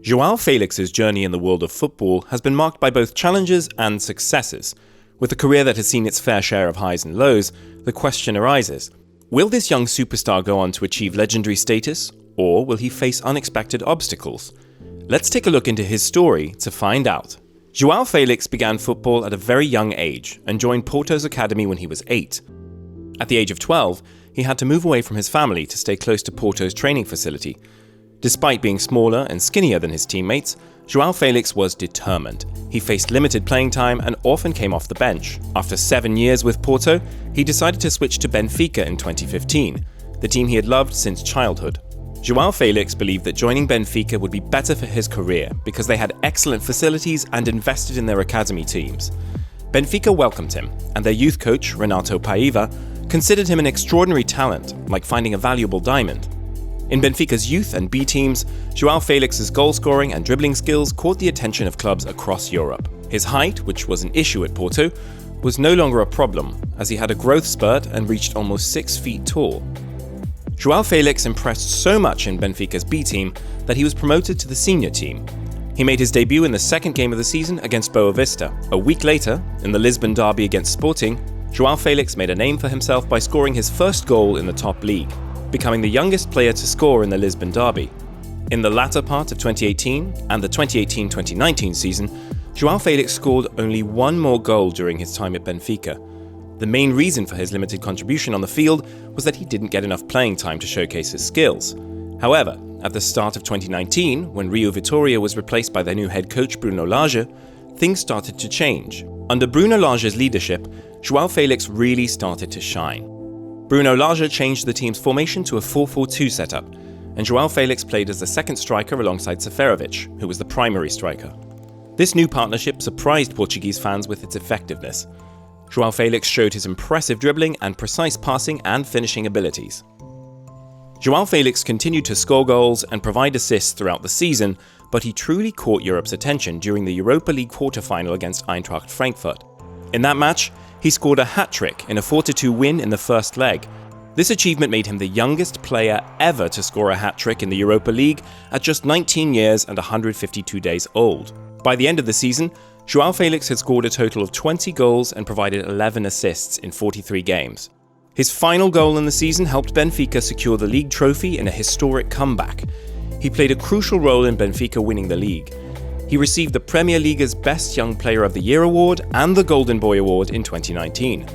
João Felix's journey in the world of football has been marked by both challenges and successes. With a career that has seen its fair share of highs and lows, the question arises, will this young superstar go on to achieve legendary status, or will he face unexpected obstacles? Let's take a look into his story to find out. João Felix began football at a very young age and joined Porto's academy when he was 8. At the age of 12, he had to move away from his family to stay close to Porto's training facility. Despite being smaller and skinnier than his teammates, João Felix was determined. He faced limited playing time and often came off the bench. After 7 years with Porto, he decided to switch to Benfica in 2015, the team he had loved since childhood. João Felix believed that joining Benfica would be better for his career because they had excellent facilities and invested in their academy teams. Benfica welcomed him, and their youth coach, Renato Paiva, considered him an extraordinary talent, like finding a valuable diamond. In Benfica's youth and B teams, João Felix's goal-scoring and dribbling skills caught the attention of clubs across Europe. His height, which was an issue at Porto, was no longer a problem, as he had a growth spurt and reached almost 6 feet tall. João Felix impressed so much in Benfica's B team that he was promoted to the senior team. He made his debut in the second game of the season against Boa Vista. A week later, in the Lisbon derby against Sporting, João Felix made a name for himself by scoring his first goal in the top league, becoming the youngest player to score in the Lisbon derby. In the latter part of 2018 and the 2018-2019 season, João Felix scored only one more goal during his time at Benfica. The main reason for his limited contribution on the field was that he didn't get enough playing time to showcase his skills. However, at the start of 2019, when Rio Vitória was replaced by their new head coach Bruno Lage, things started to change. Under Bruno Lage's leadership, João Felix really started to shine. Bruno Lage changed the team's formation to a 4-4-2 setup, and João Felix played as the second striker alongside Seferovic, who was the primary striker. This new partnership surprised Portuguese fans with its effectiveness. João Felix showed his impressive dribbling and precise passing and finishing abilities. João Felix continued to score goals and provide assists throughout the season, but he truly caught Europe's attention during the Europa League quarter-final against Eintracht Frankfurt. In that match, he scored a hat-trick in a 4-2 win in the first leg. This achievement made him the youngest player ever to score a hat-trick in the Europa League at just 19 years and 152 days old. By the end of the season, João Felix had scored a total of 20 goals and provided 11 assists in 43 games. His final goal in the season helped Benfica secure the league trophy in a historic comeback. He played a crucial role in Benfica winning the league. He received the Premier Liga's Best Young Player of the Year award and the Golden Boy award in 2019.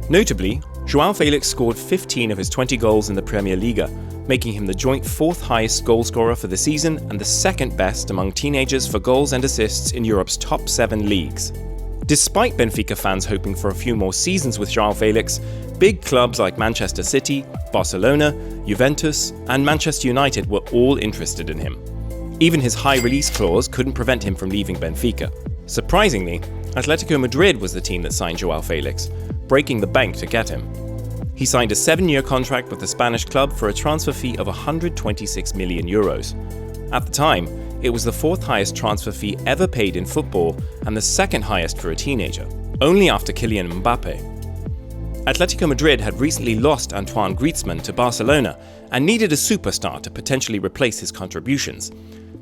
Notably, João Felix scored 15 of his 20 goals in the Premier Liga, making him the joint 4th highest goal scorer for the season and the 2nd best among teenagers for goals and assists in Europe's top 7 leagues. Despite Benfica fans hoping for a few more seasons with João Felix, big clubs like Manchester City, Barcelona, Juventus, and Manchester United were all interested in him. Even his high release clause couldn't prevent him from leaving Benfica. Surprisingly, Atletico Madrid was the team that signed João Felix, breaking the bank to get him. He signed a 7-year contract with the Spanish club for a transfer fee of €126 million. At the time, it was the 4th highest transfer fee ever paid in football and the 2nd highest for a teenager, only after Kylian Mbappe. Atletico Madrid had recently lost Antoine Griezmann to Barcelona and needed a superstar to potentially replace his contributions.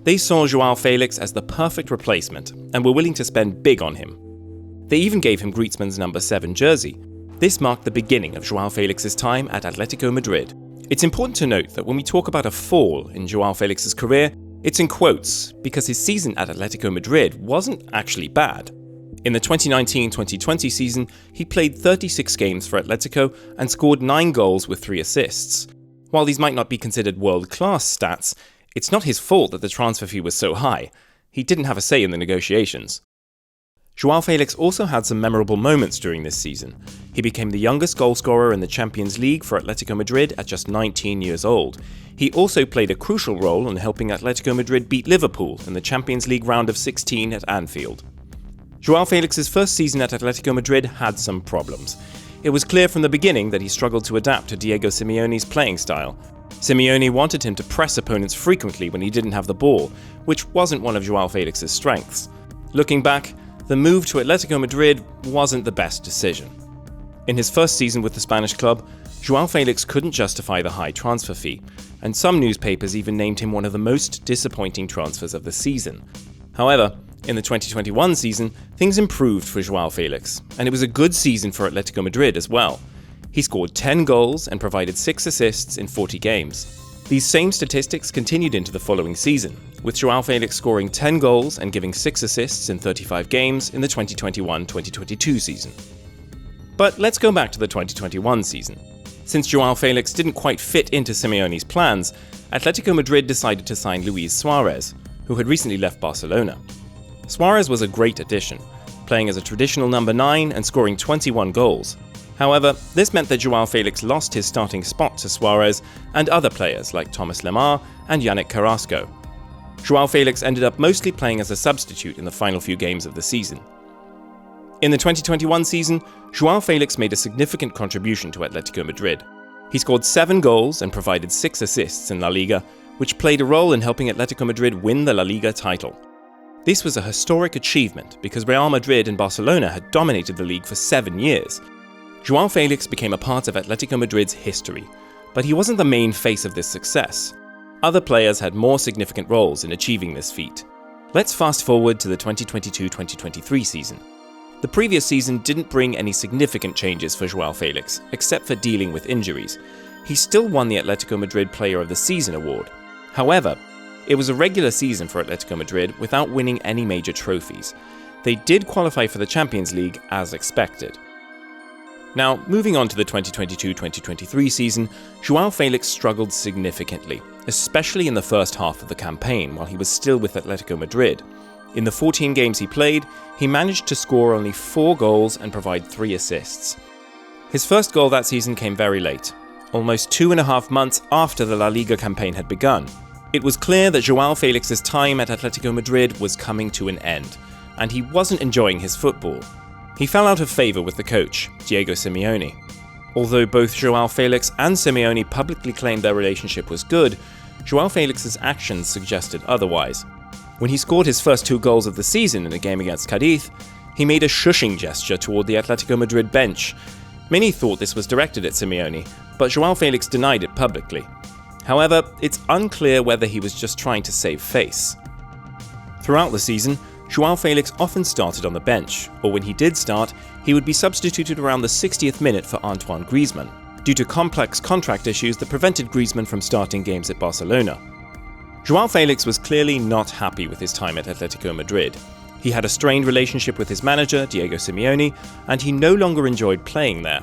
They saw João Felix as the perfect replacement and were willing to spend big on him. They even gave him Griezmann's number 7 jersey. This marked the beginning of João Felix's time at Atletico Madrid. It's important to note that when we talk about a fall in João Felix's career, it's in quotes because his season at Atletico Madrid wasn't actually bad. In the 2019-2020 season, he played 36 games for Atletico and scored 9 goals with 3 assists. While these might not be considered world-class stats, it's not his fault that the transfer fee was so high. He didn't have a say in the negotiations. João Felix also had some memorable moments during this season. He became the youngest goalscorer in the Champions League for Atletico Madrid at just 19 years old. He also played a crucial role in helping Atletico Madrid beat Liverpool in the Champions League round of 16 at Anfield. João Felix's first season at Atletico Madrid had some problems. It was clear from the beginning that he struggled to adapt to Diego Simeone's playing style. Simeone wanted him to press opponents frequently when he didn't have the ball, which wasn't one of João Felix's strengths. Looking back, the move to Atletico Madrid wasn't the best decision. In his first season with the Spanish club, João Felix couldn't justify the high transfer fee, and some newspapers even named him one of the most disappointing transfers of the season. However, in the 2021 season, things improved for João Felix, and it was a good season for Atletico Madrid as well. He scored 10 goals and provided 6 assists in 40 games. These same statistics continued into the following season, with João Felix scoring 10 goals and giving 6 assists in 35 games in the 2021-2022 season. But let's go back to the 2021 season. Since João Felix didn't quite fit into Simeone's plans, Atletico Madrid decided to sign Luis Suarez, who had recently left Barcelona. Suarez was a great addition, playing as a traditional number 9 and scoring 21 goals. However, this meant that João Felix lost his starting spot to Suarez and other players like Thomas Lemar and Yannick Carrasco. João Felix ended up mostly playing as a substitute in the final few games of the season. In the 2021 season, João Felix made a significant contribution to Atletico Madrid. He scored 7 goals and provided 6 assists in La Liga, which played a role in helping Atletico Madrid win the La Liga title. This was a historic achievement because Real Madrid and Barcelona had dominated the league for 7 years. João Felix became a part of Atletico Madrid's history, but he wasn't the main face of this success. Other players had more significant roles in achieving this feat. Let's fast forward to the 2022-2023 season. The previous season didn't bring any significant changes for João Felix, except for dealing with injuries. He still won the Atletico Madrid Player of the Season award. However, it was a regular season for Atletico Madrid without winning any major trophies. They did qualify for the Champions League as expected. Now, moving on to the 2022-2023 season, João Felix struggled significantly, especially in the first half of the campaign while he was still with Atletico Madrid. In the 14 games he played, he managed to score only 4 goals and provide 3 assists. His first goal that season came very late, almost 2.5 months after the La Liga campaign had begun. It was clear that João Felix's time at Atletico Madrid was coming to an end, and he wasn't enjoying his football. He fell out of favour with the coach, Diego Simeone. Although both João Felix and Simeone publicly claimed their relationship was good, João Felix's actions suggested otherwise. When he scored his first 2 goals of the season in a game against Cadiz, he made a shushing gesture toward the Atletico Madrid bench. Many thought this was directed at Simeone, but João Felix denied it publicly. However, it's unclear whether he was just trying to save face. Throughout the season, João Felix often started on the bench, or when he did start, he would be substituted around the 60th minute for Antoine Griezmann, due to complex contract issues that prevented Griezmann from starting games at Barcelona. João Felix was clearly not happy with his time at Atletico Madrid. He had a strained relationship with his manager, Diego Simeone, and he no longer enjoyed playing there.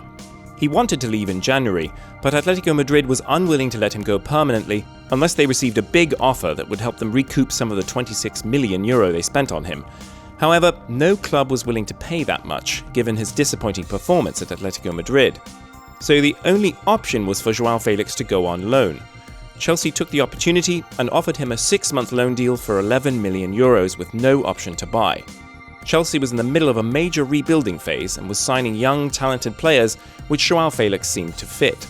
He wanted to leave in January, but Atletico Madrid was unwilling to let him go permanently unless they received a big offer that would help them recoup some of the €26 million they spent on him. However, no club was willing to pay that much, given his disappointing performance at Atletico Madrid. So the only option was for João Felix to go on loan. Chelsea took the opportunity and offered him a 6-month loan deal for €11 million with no option to buy. Chelsea was in the middle of a major rebuilding phase and was signing young, talented players, which João Felix seemed to fit.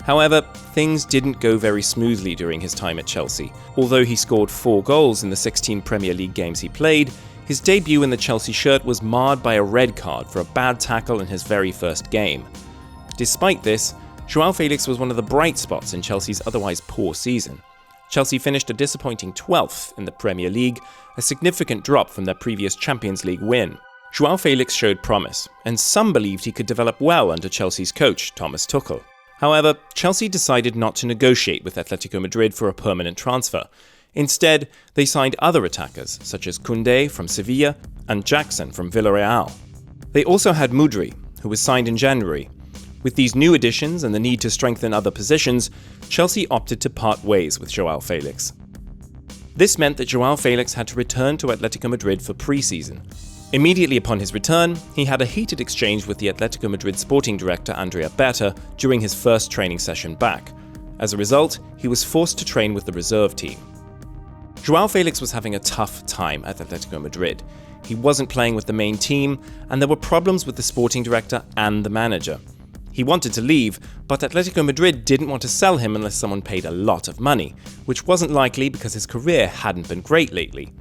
However, things didn't go very smoothly during his time at Chelsea. Although he scored 4 goals in the 16 Premier League games he played, his debut in the Chelsea shirt was marred by a red card for a bad tackle in his very first game. Despite this, João Felix was one of the bright spots in Chelsea's otherwise poor season. Chelsea finished a disappointing 12th in the Premier League, a significant drop from their previous Champions League win. João Felix showed promise, and some believed he could develop well under Chelsea's coach, Thomas Tuchel. However, Chelsea decided not to negotiate with Atletico Madrid for a permanent transfer. Instead, they signed other attackers, such as Koundé from Sevilla and Jackson from Villarreal. They also had Mudryk, who was signed in January. With these new additions and the need to strengthen other positions, Chelsea opted to part ways with João Felix. This meant that João Felix had to return to Atletico Madrid for pre-season. Immediately upon his return, he had a heated exchange with the Atletico Madrid sporting director Andrea Berta during his first training session back. As a result, he was forced to train with the reserve team. João Felix was having a tough time at Atletico Madrid. He wasn't playing with the main team, and there were problems with the sporting director and the manager. He wanted to leave, but Atletico Madrid didn't want to sell him unless someone paid a lot of money, which wasn't likely because his career hadn't been great lately.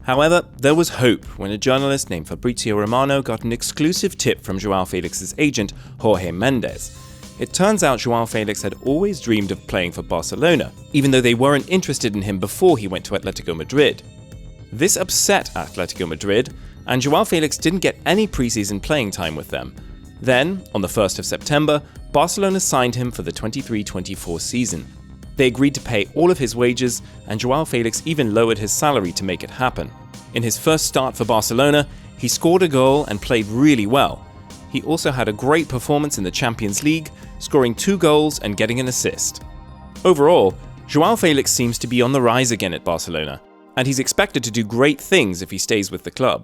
However, there was hope when a journalist named Fabrizio Romano got an exclusive tip from João Felix's agent, Jorge Mendes. It turns out João Felix had always dreamed of playing for Barcelona, even though they weren't interested in him before he went to Atletico Madrid. This upset Atletico Madrid, and João Felix didn't get any preseason playing time with them. Then, on the 1st of September, Barcelona signed him for the 23-24 season. They agreed to pay all of his wages, and João Felix even lowered his salary to make it happen. In his first start for Barcelona, he scored a goal and played really well. He also had a great performance in the Champions League, scoring 2 goals and getting an assist. Overall, João Felix seems to be on the rise again at Barcelona, and he's expected to do great things if he stays with the club.